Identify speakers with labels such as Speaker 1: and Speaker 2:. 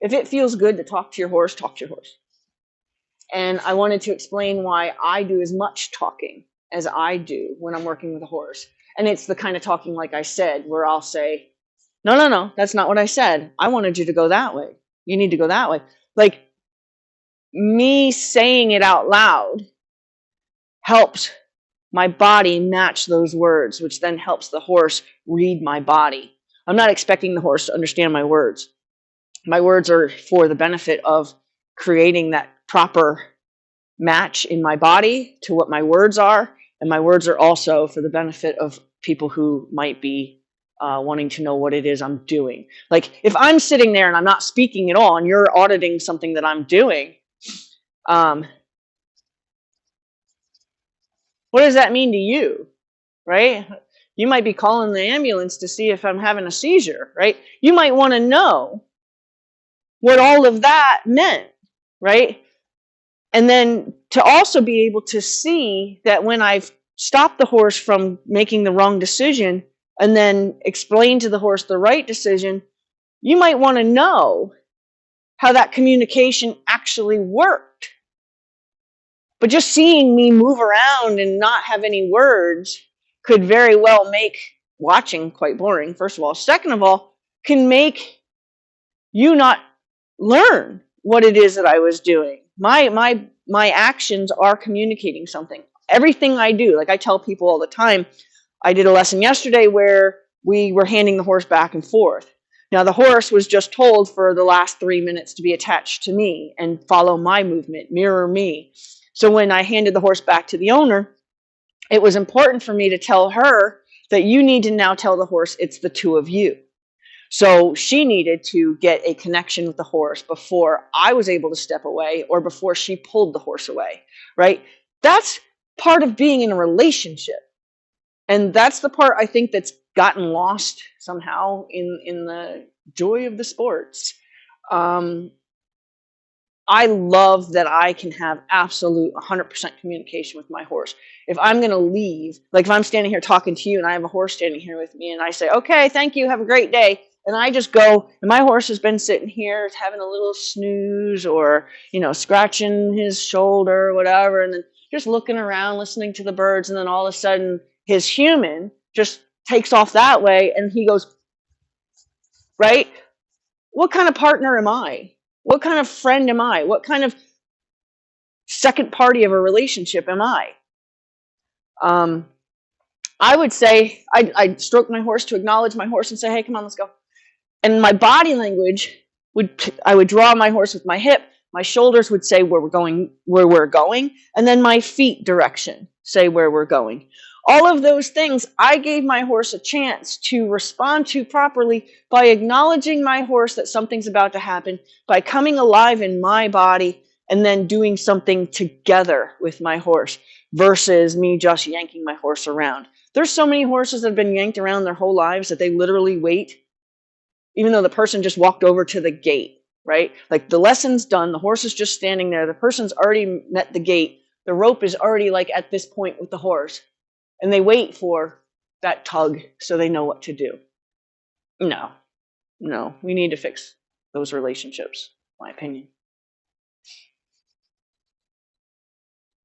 Speaker 1: If it feels good to talk to your horse, talk to your horse. And I wanted to explain why I do as much talking as I do when I'm working with a horse. And it's the kind of talking, like I said, where I'll say, no, no, no, that's not what I said. I wanted you to go that way. You need to go that way. Like, me saying it out loud helps my body match those words, which then helps the horse read my body. I'm not expecting the horse to understand my words. My words are for the benefit of creating that proper match in my body to what my words are. And my words are also for the benefit of people who might be wanting to know what it is I'm doing. Like, if I'm sitting there and I'm not speaking at all and you're auditing something that I'm doing, what does that mean to you, right? You might be calling the ambulance to see if I'm having a seizure, right? You might want to know what all of that meant, right? And then to also be able to see that when I've stopped the horse from making the wrong decision and then explain to the horse the right decision, you might want to know how that communication actually worked. But just seeing me move around and not have any words could very well make watching quite boring, first of all. Second of all, can make you not learn what it is that I was doing. My actions are communicating something. Everything I do, like I tell people all the time, I did a lesson yesterday where we were handing the horse back and forth. Now, the horse was just told for the last 3 minutes to be attached to me and follow my movement, mirror me. So when I handed the horse back to the owner, it was important for me to tell her that you need to now tell the horse it's the two of you. So she needed to get a connection with the horse before I was able to step away or before she pulled the horse away, right? That's part of being in a relationship. And that's the part I think that's gotten lost somehow in the joy of the sports. I love that I can have absolute 100% communication with my horse. If I'm going to leave, like if I'm standing here talking to you and I have a horse standing here with me and I say, okay, thank you, have a great day. And I just go, and my horse has been sitting here having a little snooze or, scratching his shoulder or whatever, and then just looking around, listening to the birds. And then all of a sudden his human just takes off that way and he goes, right? What kind of partner am I? What kind of friend am I? What kind of second party of a relationship am I? I would say I'd stroke my horse to acknowledge my horse and say, hey, come on, let's go. And my body language I would draw my horse with my hip. My shoulders would say where we're going, and then my feet direction say where we're going. All of those things, I gave my horse a chance to respond to properly by acknowledging my horse that something's about to happen, by coming alive in my body, and then doing something together with my horse versus me just yanking my horse around. There's so many horses that have been yanked around their whole lives that they literally wait, even though the person just walked over to the gate, right? Like the lesson's done, the horse is just standing there, the person's already met the gate, the rope is already like at this point with the horse. And they wait for that tug so they know what to do. No, we need to fix those relationships, in my opinion.